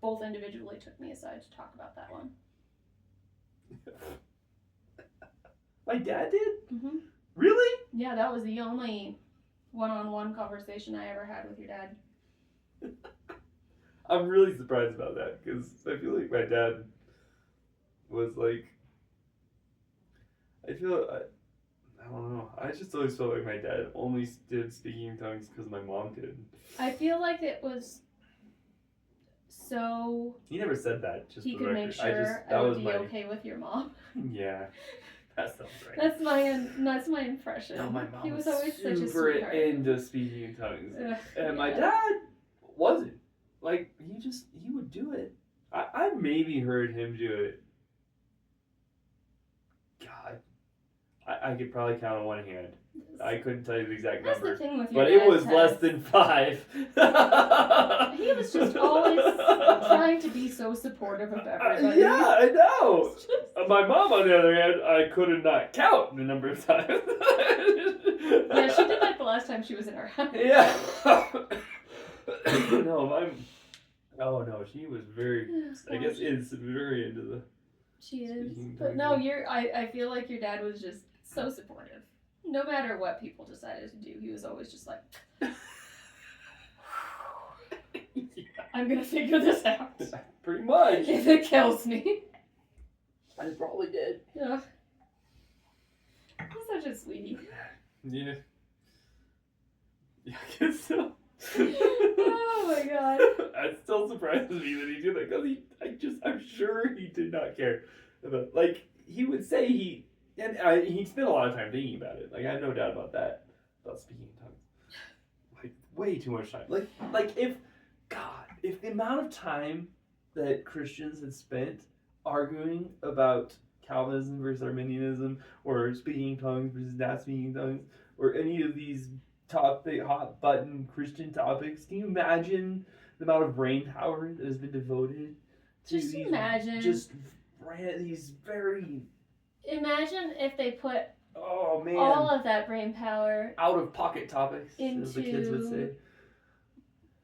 both individually took me aside to talk about that one. My dad did? Mm-hmm. Really? Yeah, that was the only one-on-one conversation I ever had with your dad. I'm really surprised about that because I feel like my dad was like, I don't know. I just always felt like my dad only did speaking in tongues because my mom did. I feel like it was so He never said that. Just he for the could record. make sure I would be okay with your mom. Yeah, that sounds right. That's my impression. No, my mom he was always such a super sweetheart. into speaking in tongues, Ugh, and my yeah. dad wasn't. Like he would do it. I maybe heard him do it. God, I could probably count on one hand. I couldn't tell you the exact That's number, the thing with your but dad, it was Tess. less than 5. He was just always trying to be so supportive of everybody. Yeah, I know. It's just- My mom, on the other hand, I could not count the number of times. Yeah, she did that the last time she was in our house. Yeah. No, she was very, I guess is very into the She is. speaking But tongues. no, I feel like your dad was just so supportive. No matter what people decided to do, he was always just like, I'm gonna figure this out. Pretty much. If it kills me. I probably did. Ugh. He's such a sweetie. Yeah. Yeah, I guess so. Oh my god. It still surprises me that he did that because I'm sure he did not care about, like, he would say he spent a lot of time thinking about it. Like, I have no doubt about that, about speaking in tongues. Like, way too much time. Like if the amount of time that Christians had spent arguing about Calvinism versus Arminianism, or speaking in tongues versus not speaking in tongues, or any of these hot button Christian topics, can you imagine the amount of brain power that has been devoted to Just imagine. These very, Imagine if they put oh man, all of that brain power out of pocket topics, as the kids would into say.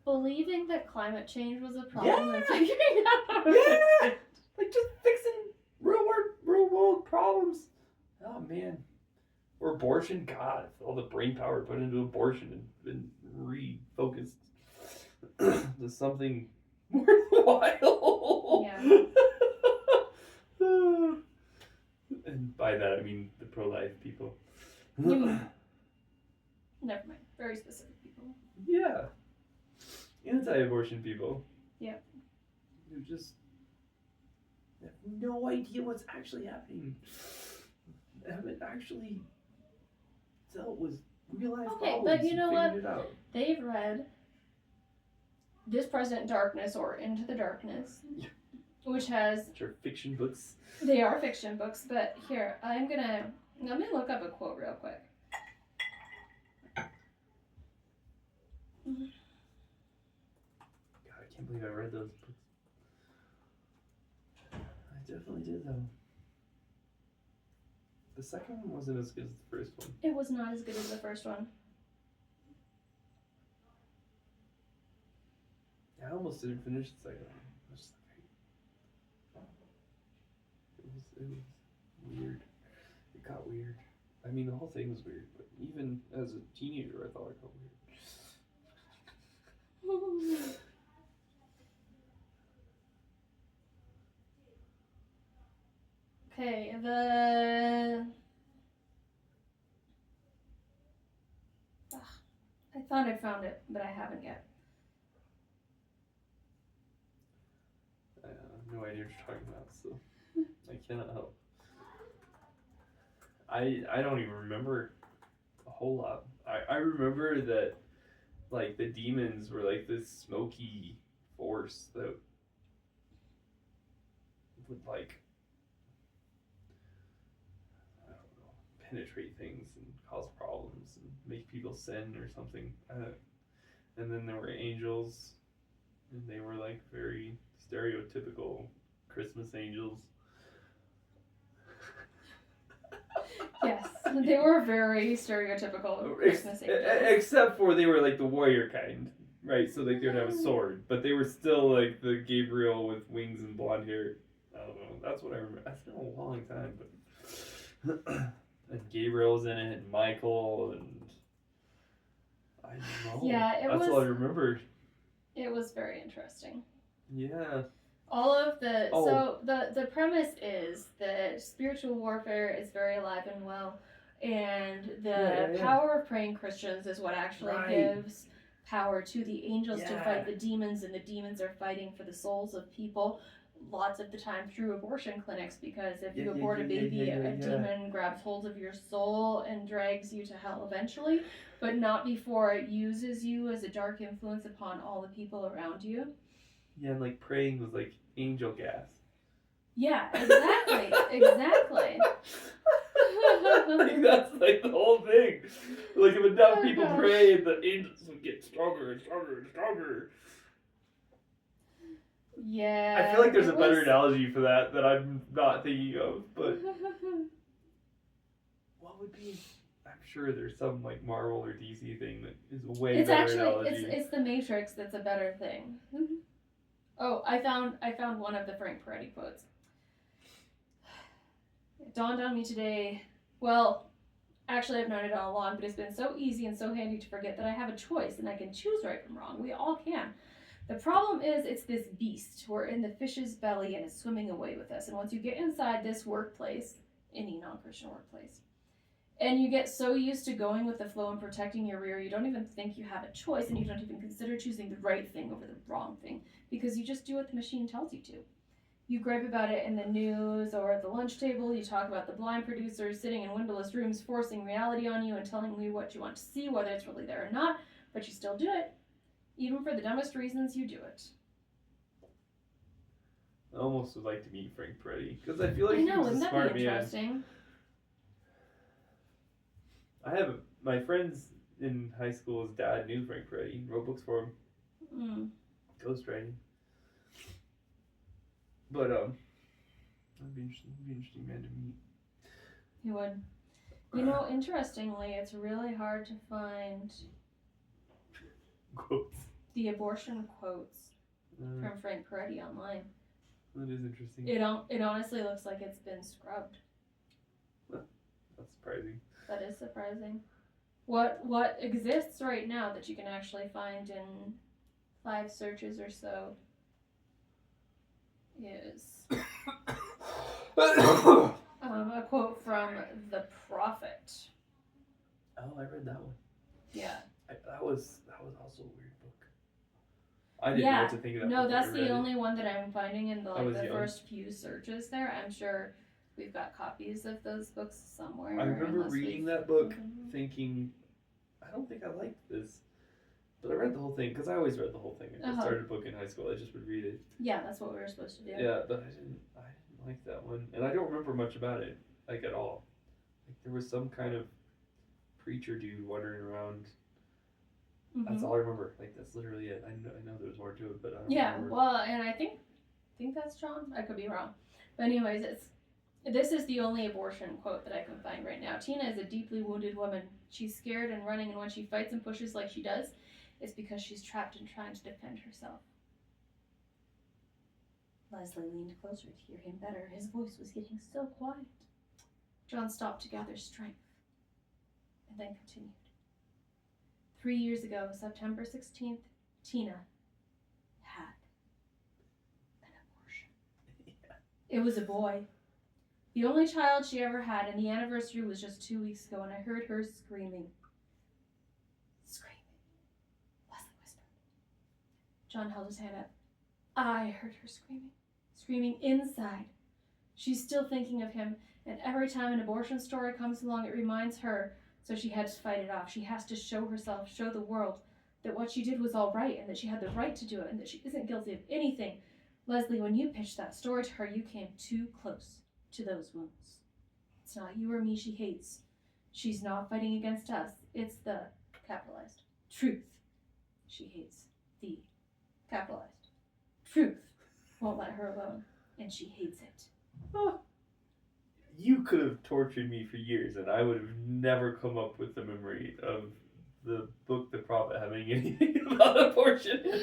believing that climate change was a problem Yeah. and figuring out how to Yeah. fix it. Like just fixing real world problems. Oh man. Or abortion, God, all the brain power put into abortion and been refocused to something worthwhile. Yeah. And by that I mean the pro-life people. You mean- Never mind. Very specific people. Yeah. Anti-abortion people. Yeah. Who just have no idea what's actually happening. Haven't actually dealt with real life Okay, problems but you and know what? figured it out. They've read This Present Darkness or Into the Darkness, Yeah. which has, Which are fiction books. they are fiction books, but here, let me look up a quote real quick. God, I can't believe I read those books. I definitely did though. The second one wasn't as good as the first one. It was not as good as the first one. I almost didn't finish the second one. I was just like, it was weird. It got weird. I mean, the whole thing was weird, but even as a teenager, I thought it got weird. Okay, I thought I found it, but I haven't yet. I have no idea what you're talking about, so I cannot help. I don't even remember a whole lot. I remember that, like, the demons were like this smoky force that would, like, I don't know, penetrate things and cause problems and make people sin or something. And then there were angels, and they were like very stereotypical Christmas angels. Yes, they were very stereotypical Christmas angels. Except for they were like the warrior kind, right? So like they would have a sword, but they were still like the Gabriel with wings and blonde hair. I don't know. That's what I remember. That's been a long time, but and Gabriel's in it, and Michael, and I don't know. Yeah, That's all I remember. It was very interesting. Yeah. All of the Oh. so the premise is that spiritual warfare is very alive and well, and the Yeah. power of praying Christians is what actually Right. gives power to the angels to Yeah. fight the demons, and the demons are fighting for the souls of people. Lots of the time through abortion clinics, because if you abort a baby, a demon grabs hold of your soul and drags you to hell eventually, but not before it uses you as a dark influence upon all the people around you. Yeah, and like praying was like angel gas. Yeah, exactly. Exactly. Like, that's like the whole thing. Like if enough people pray, the angels would get stronger and stronger and stronger. Yeah. I feel like there's a better analogy for that I'm not thinking of, but what would be? I'm sure there's some like Marvel or DC thing that is a way better analogy. It's the Matrix that's a better thing. Oh, I found one of the Frank Peretti quotes. It dawned on me today. Well, actually, I've known it all along, but it's been so easy and so handy to forget that I have a choice and I can choose right from wrong. We all can. The problem is it's this beast. We're in the fish's belly and it's swimming away with us. And once you get inside this workplace, any non-Christian workplace, and you get so used to going with the flow and protecting your rear, you don't even think you have a choice, and you don't even consider choosing the right thing over the wrong thing, because you just do what the machine tells you to. You gripe about it in the news or at the lunch table. You talk about the blind producers sitting in windowless rooms forcing reality on you and telling you what you want to see, whether it's really there or not, but you still do it. Even for the dumbest reasons, you do it. I almost would like to meet Frank Peretti, because I feel like he was a smart man. Interesting? I have my friends in high school's dad knew Frank Peretti, wrote books for him. Ghostwriting. But that'd be interesting man to meet. He would. You know, interestingly, it's really hard to find quotes. The abortion quotes from Frank Peretti online. That is interesting. It honestly looks like it's been scrubbed. That's surprising. That is surprising. What exists right now that you can actually find in 5 searches or so is a quote from The Prophet. Oh, I read that one. Yeah. That was also a weird book. I didn't know what to think of that. No, that's the only one that I'm finding in the first few searches there. I'm sure we've got copies of those books somewhere. I remember reading that book thinking, I don't think I liked this. But I read the whole thing, because I always read the whole thing. If I started a book in high school, I just would read it. Yeah, that's what we were supposed to do. Yeah, but I didn't like that one. And I don't remember much about it, like at all. Like there was some kind of preacher dude wandering around. That's all I remember. Like that's literally it. I know there was more to it, but I don't remember. Well, and I think that's John. I could be wrong. But anyways, this is the only abortion quote that I can find right now. Tina is a deeply wounded woman. She's scared and running, and when she fights and pushes like she does, it's because she's trapped and trying to defend herself. Leslie leaned closer to hear him better. His voice was getting so quiet. John stopped to gather strength, and then continued. 3 years ago, September 16th, Tina had an abortion. It was a boy. The only child she ever had, and the anniversary was just 2 weeks ago, and I heard her screaming. Leslie whispered. John held his hand up. I heard her screaming inside. She's still thinking of him, and every time an abortion story comes along, it reminds her, so she had to fight it off. She has to show herself, show the world, that what she did was all right, and that she had the right to do it, and that she isn't guilty of anything. Leslie, when you pitched that story to her, you came too close to those wounds. It's not you or me she hates. She's not fighting against us. It's the capitalized truth she hates. The capitalized truth won't let her alone, and she hates it. Oh. You could have tortured me for years, and I would have never come up with the memory of the book The Prophet having anything about abortion. Well,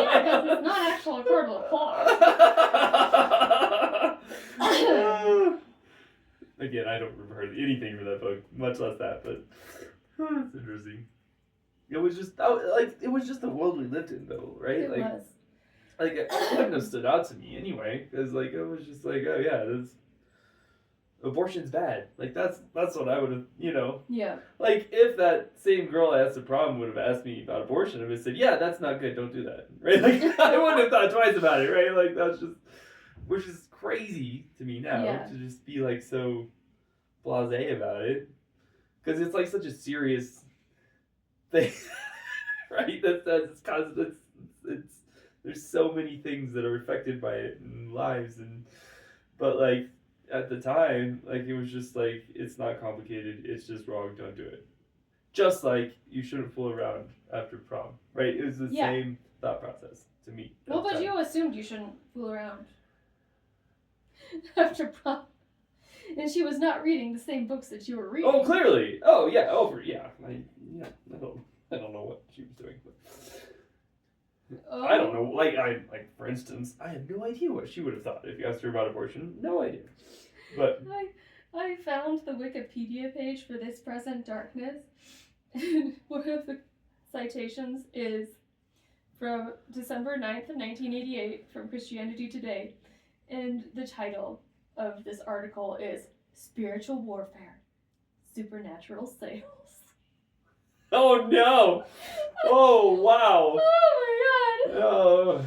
yeah, because it's not actual recordable plot. Again, I don't remember anything from that book, much less that, but it's interesting. It was just it was just the world we lived in, though, right? It was. Like it wouldn't have stood out to me anyway, because like it was just like, oh yeah, abortion's bad. Like that's what I would have, Yeah. Like if that same girl I asked the Prom would have asked me about abortion, I would have said, yeah, that's not good. Don't do that, right? Like I wouldn't have thought twice about it, right? Like that's just, which is crazy to me now to just be like so blasé about it, because it's like such a serious thing, right? That's constant. It's there's so many things that are affected by it in lives, but like at the time, like it was just like, it's not complicated, it's just wrong, don't do it. Just like you shouldn't fool around after prom, right? It was the same thought process to me. Well, but you assumed you shouldn't fool around after prom. And she was not reading the same books that you were reading. Oh, clearly. Oh, yeah. I don't know what she was doing. But I don't know. Like for instance, I had no idea what she would have thought if you asked her about abortion. No idea. But I found the Wikipedia page for This Present Darkness, and one of the citations is from December 9th of 1988 from Christianity Today, and the title of this article is Spiritual Warfare, Supernatural Sales. Oh no! Oh wow! Oh my god! Oh,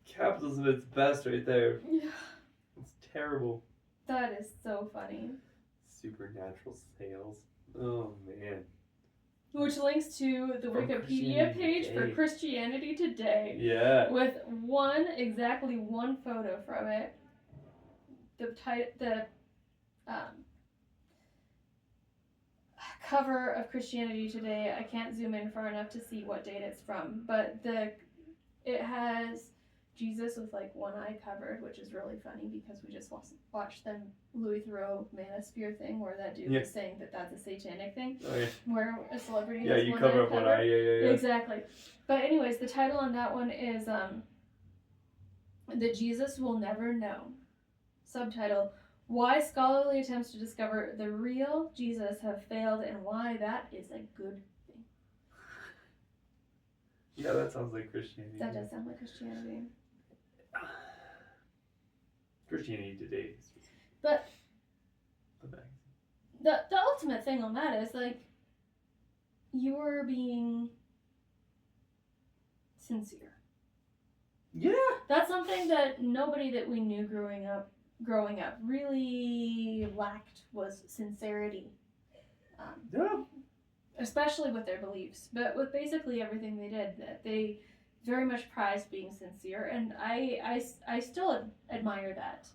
capitalism at its best right there. Yeah. It's terrible. That is so funny. Supernatural sales. Oh man. Which links to the From Wikipedia Christianity page Today. for Christianity Today. Yeah. With exactly one photo from it. The cover of Christianity Today. I can't zoom in far enough to see what date it's from, but it has Jesus with like one eye covered, which is really funny because we just watched the Louis Theroux Manosphere thing where that dude was saying that that's a satanic thing. Oh, yeah. Where a celebrity Yeah, has you one cover eye up one covered. eye. Yeah. Exactly. But anyways, the title on that one is That Jesus Will Never Know. Subtitle: Why Scholarly Attempts to Discover the Real Jesus Have Failed and Why That Is a Good Thing. Yeah, that sounds like Christianity. That does sound like Christianity. Christianity Today. But the ultimate thing on that is like, you were being sincere. Yeah. That's something that nobody that we knew growing up really lacked, was sincerity. Yeah. Especially with their beliefs, but with basically everything they did, that they very much prized being sincere, and I still admire that.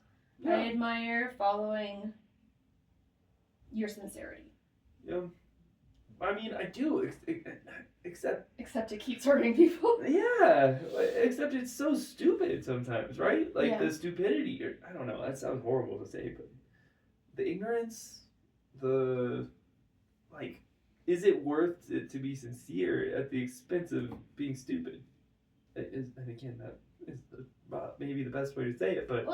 Yeah. I admire following your sincerity. Yeah. I mean, I do, except it keeps hurting people. Yeah, except it's so stupid sometimes, right? Like Yeah. the stupidity, or I don't know, that sounds horrible to say, but the ignorance, is it worth it to be sincere at the expense of being stupid? And again, that is maybe the best way to say it, but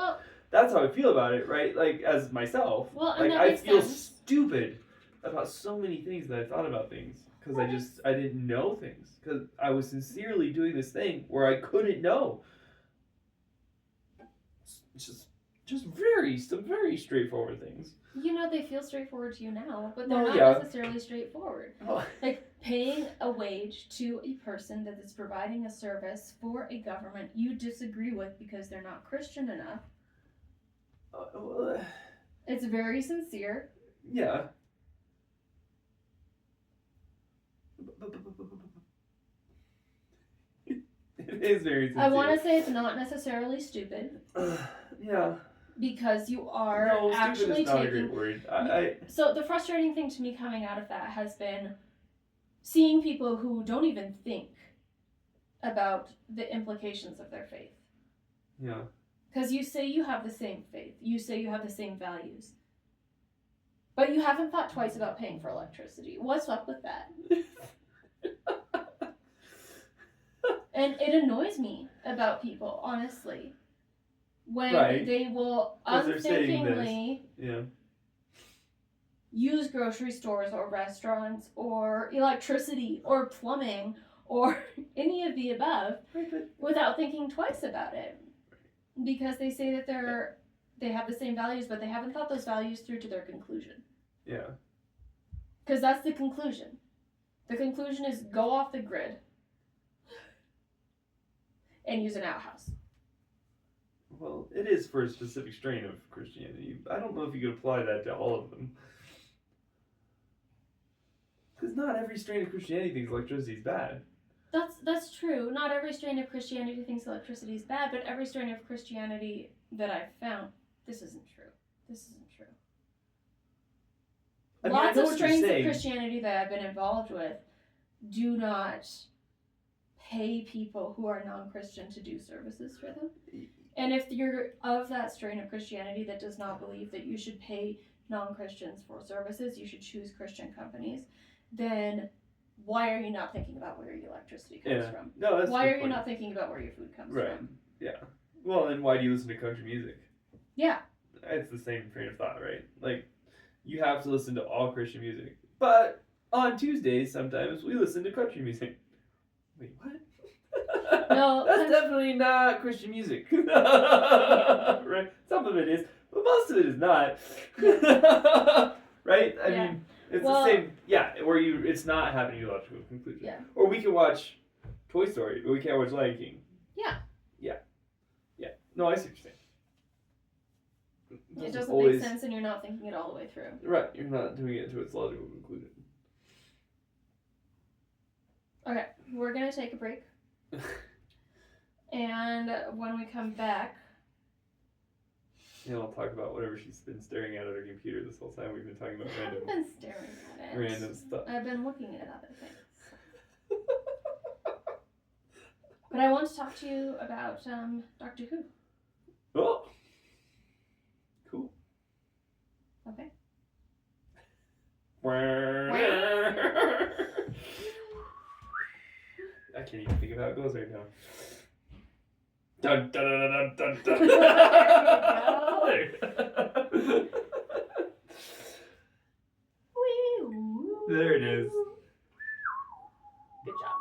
that's how I feel about it, right? Like, as myself, and I feel sense. stupid about so many things that I thought about things, because I didn't know things, because I was sincerely doing this thing where I couldn't know. It's just some very straightforward things. You know, they feel straightforward to you now, but they're not necessarily straightforward. Well, like paying a wage to a person that is providing a service for a government you disagree with because they're not Christian enough. It's very sincere. Yeah. It is very sincere. I want to say it's not necessarily stupid. Yeah. Because you are actually stupid is not taking. A great word. So the frustrating thing to me coming out of that has been seeing people who don't even think about the implications of their faith. Yeah. Because you say you have the same faith, you say you have the same values, but you haven't thought twice about paying for electricity. What's up with that? And it annoys me about people, honestly. When they will unthinkingly use grocery stores or restaurants or electricity or plumbing or any of the above without thinking twice about it. Because they say that they have the same values, but they haven't thought those values through to their conclusion. Yeah. Because that's the conclusion. The conclusion is go off the grid and use an outhouse. Well, it is for a specific strain of Christianity. I don't know if you could apply that to all of them. Because not every strain of Christianity thinks electricity is bad. That's true. Not every strain of Christianity thinks electricity is bad, but every strain of Christianity that I've found, this isn't true. This isn't true. I mean, Lots I know of what you're strains of saying. Christianity that I've been involved with do not pay people who are non-Christian to do services for them. And if you're of that strain of Christianity that does not believe that you should pay non-Christians for services, you should choose Christian companies, then why are you not thinking about where your electricity comes from? No, that's why a are good you point. not thinking about where your food comes Right. from? Yeah. Well, then why do you listen to country music? Yeah. It's the same train of thought, right? Like, you have to listen to all Christian music. But on Tuesdays, sometimes we listen to country music. Wait, what? No, That's definitely not Christian music. Right? Some of it is, but most of it is not. Right? I mean, it's the same. Yeah, where it's not having a logical conclusion. Yeah. Or we can watch Toy Story, but we can't watch Lion King. Yeah. Yeah. Yeah. No, I see what you're saying. It doesn't make sense and you're not thinking it all the way through. Right, you're not doing it to its logical conclusion. Okay, we're going to take a break. And when we come back... And I'll talk about whatever she's been staring at her computer this whole time. We've been talking about I haven't been staring at it. Random stuff. I've been looking at other things. But I want to talk to you about Doctor Who. Oh! Cool. Okay. I can't even think of how it goes right now. Dun dun dun dun dun dun. There it is. Good job.